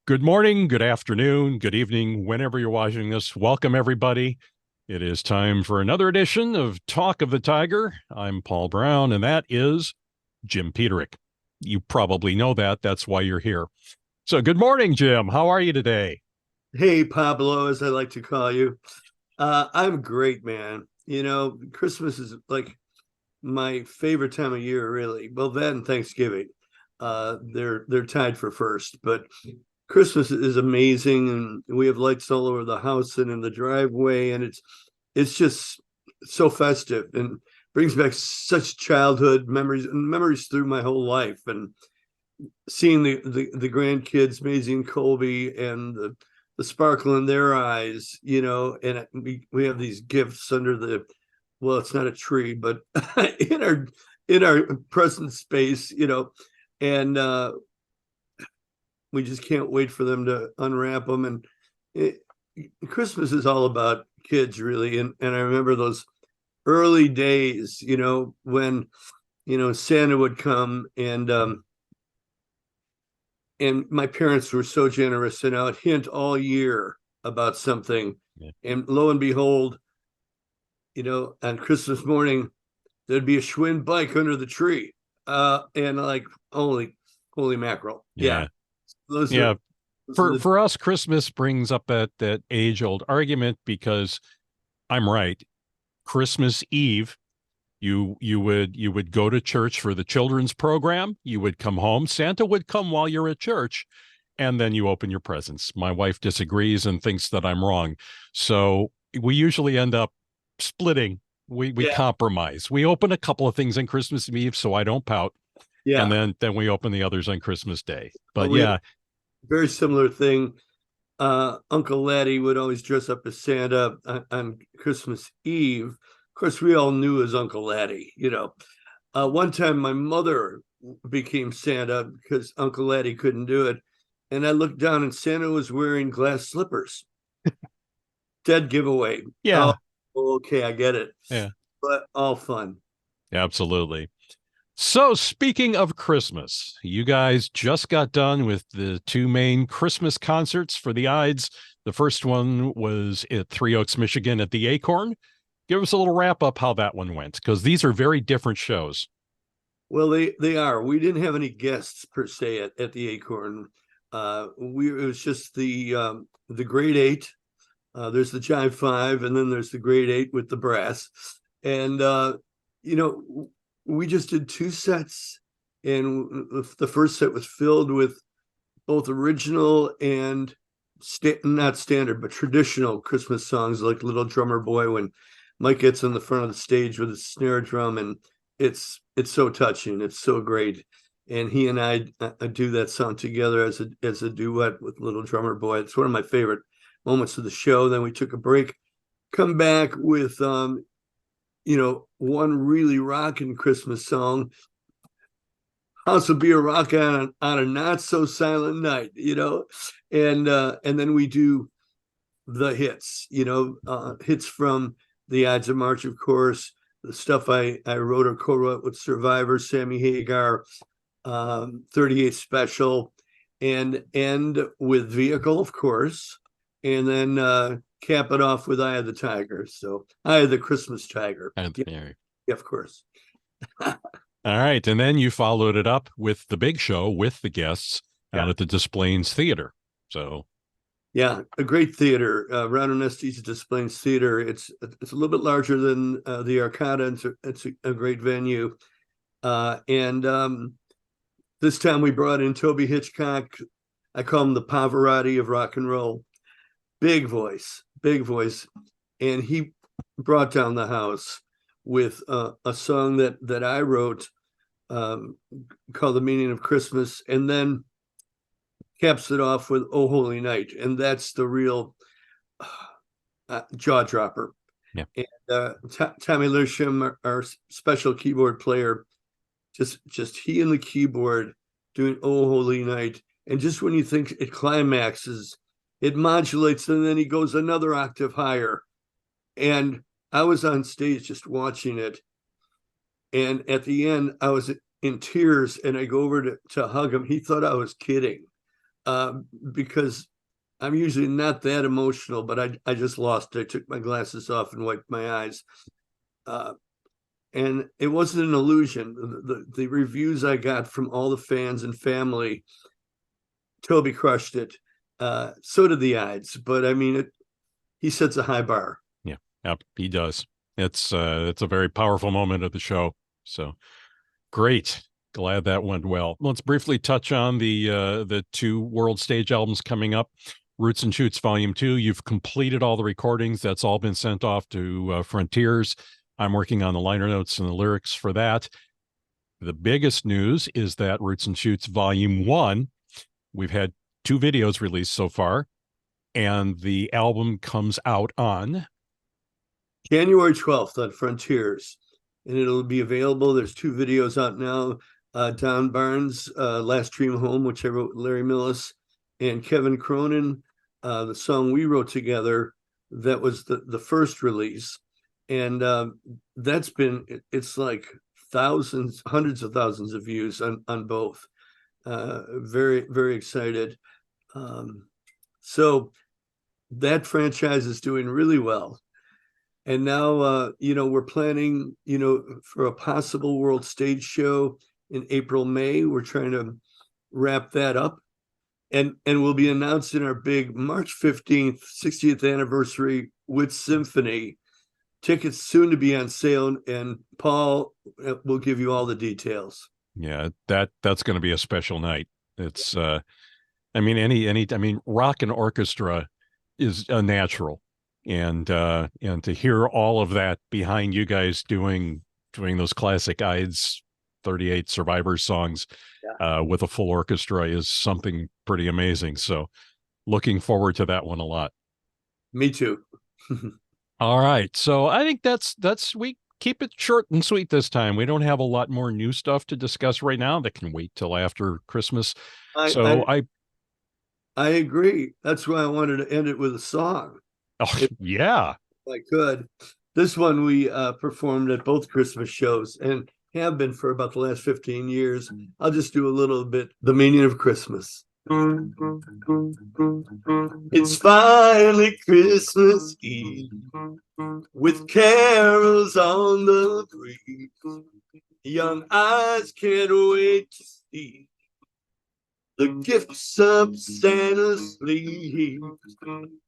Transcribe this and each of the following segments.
Good morning, good afternoon, good evening, whenever you're watching this. Welcome, everybody. It is time for another edition of Talk of the Tiger. I'm Paul Brown, and that is Jim Peterick. You probably know that. That's why you're here. So, good morning, Jim. How are you today? Hey, Pablo, as I like to call you. I'm great, man. Christmas is like my favorite time of year, really. Well, that and Thanksgiving. They're tied for first, but Christmas is amazing, and we have lights all over the house and in the driveway, and it's just so festive and brings back such childhood memories and memories through my whole life. And seeing the grandkids, Maisie and Colby, and the sparkle in their eyes, and we have these gifts under the, well, it's not a tree, but in our present space, and we just can't wait for them to unwrap them. And it, Christmas is all about kids, really. And I remember those early days, when Santa would come, and my parents were so generous, and I would hint all year about something. Yeah. And lo and behold, on Christmas morning, there'd be a Schwinn bike under the tree. And like, holy mackerel. Yeah. Yeah. Those are, Yeah. those are For the, for us, Christmas brings up that age-old argument because I'm right. Christmas Eve, you would go to church for the children's program. You would come home. Santa would come while you're at church, and then you open your presents. My wife disagrees and thinks that I'm wrong. So we usually end up splitting. We yeah, compromise. We open a couple of things on Christmas Eve so I don't pout, and yeah. then we open the others on Christmas Day. But We have yeah, a very similar thing. Uncle Laddie would always dress up as Santa on Christmas Eve. Of course, we all knew as Uncle Laddie. One time, my mother became Santa because Uncle Laddie couldn't do it, and I looked down, and Santa was wearing glass slippers. Dead giveaway. Oh, yeah, okay, I get it. yeah, But all fun. absolutely. So, speaking of Christmas, you guys just got done with the two main Christmas concerts for the Ides. The first one was at Three Oaks, Michigan at the Acorn. Give us a little wrap up how that one went, because these are very different shows. Well, they are. We didn't have any guests per se at the Acorn. It was just the grade eight. There's the Jive Five, and then there's the grade eight with the brass. And you know, we just did two sets, and the first set was filled with both original and not standard, but traditional Christmas songs like "Little Drummer Boy" when Mike gets on the front of the stage with his snare drum, and it's so touching. It's so great. And he and I do that song together as a duet with Little Drummer Boy. It's one of my favorite moments of the show. Then we took a break, come back with one really rocking Christmas song. House will be a rock on a not so silent night. And then we do the hits, hits from the Ides of March, of course, the stuff I wrote or co-wrote with Survivor, Sammy Hagar, 38 Special, and end with Vehicle, of course, and then cap it off with Eye of the Tiger. So Eye of the Christmas Tiger. And Yeah, yeah. yeah, of course. All right. And then you followed it up with the big show with the guests out Yeah. at the Displays Theater. So, Yeah, a great theater, Ron Onesti's Displays Theater. It's a little bit larger than the Arcada. It's a great venue, and this time we brought in Toby Hitchcock. I call him the Pavarotti of rock and roll. Big voice, and he brought down the house with a song that I wrote, um, called "The Meaning of Christmas," and then caps it off with "Oh Holy Night," and that's the real jaw dropper. yeah. And Tommy Lisham, our special keyboard player, just he and the keyboard doing "Oh Holy Night," and just when you think it climaxes, it modulates, and then he goes another octave higher. And I was on stage just watching it, and at the end, I was in tears, and I go over to hug him. He thought I was kidding. because I'm usually not that emotional, but I just lost it. I took my glasses off and wiped my eyes. And it wasn't an illusion. The reviews I got from all the fans and family, Toby crushed it. So did the Ides, but I mean, he sets a high bar. Yeah, yep, he does. It's a very powerful moment of the show. So great. Glad that went well. Let's briefly touch on the two world stage albums coming up. Roots and Shoots Volume 2. You've completed all the recordings. That's all been sent off to Frontiers. I'm working on the liner notes and the lyrics for that. The biggest news is that Roots and Shoots Volume 1, we've had 2 videos released so far, and the album comes out on January 12th on Frontiers, and it'll be available. There's 2 videos out now. Don Barnes, Last Dream Home, which I wrote with Larry Millis, and Kevin Cronin, the song we wrote together. That was the first release. And that's been, it's like thousands, hundreds of thousands of views on both. Very, very excited. So that franchise is doing really well. And now, we're planning, for a possible world stage show in April, May. We're trying to wrap that up. And we'll be announcing our big March 15th, 60th anniversary with Symphony. Tickets soon to be on sale, and Paul will give you all the details. Yeah, that's going to be a special night. It's I mean rock and orchestra is a natural, and to hear all of that behind you guys doing those classic Ides 38 Survivor songs with a full orchestra is something pretty amazing. So looking forward to that one a lot. Me too. All right. So I think that's we keep it short and sweet this time. We don't have a lot more new stuff to discuss right now that can wait till after Christmas. I agree. That's why I wanted to end it with a song. Oh, yeah. If I could. This one we performed at both Christmas shows and have been for about the last 15 years. I'll just do a little bit. The Meaning of Christmas. It's finally Christmas Eve with carols on the breeze. Young eyes can't wait to see the gifts up Santa's sleeve.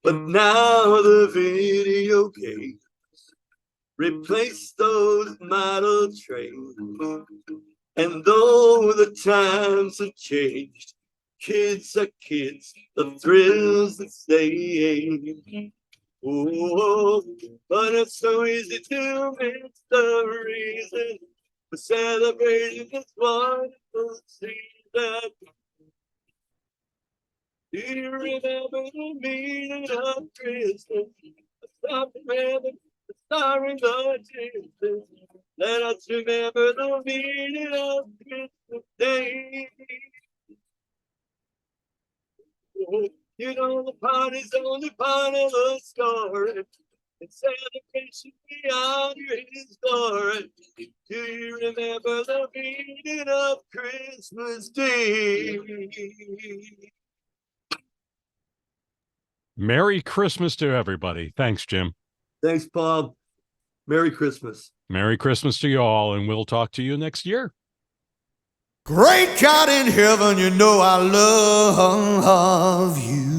But now the video games replace those model trains. And though the times have changed, kids are kids, the thrills that stay. Oh, but it's so easy to miss the reason for celebrating this wonderful season. Do you remember the meaning of Christmas? Stop remembering the star in the distance. Let us remember the meaning of Christmas Day. You know the party's only part of the story. It's celebration beyond his glory. Do you remember the meaning of Christmas Day? Merry Christmas to everybody. Thanks, Jim. Thanks, Paul. Merry Christmas. Merry Christmas to you all, and we'll talk to you next year. Great God in heaven, you know I love you.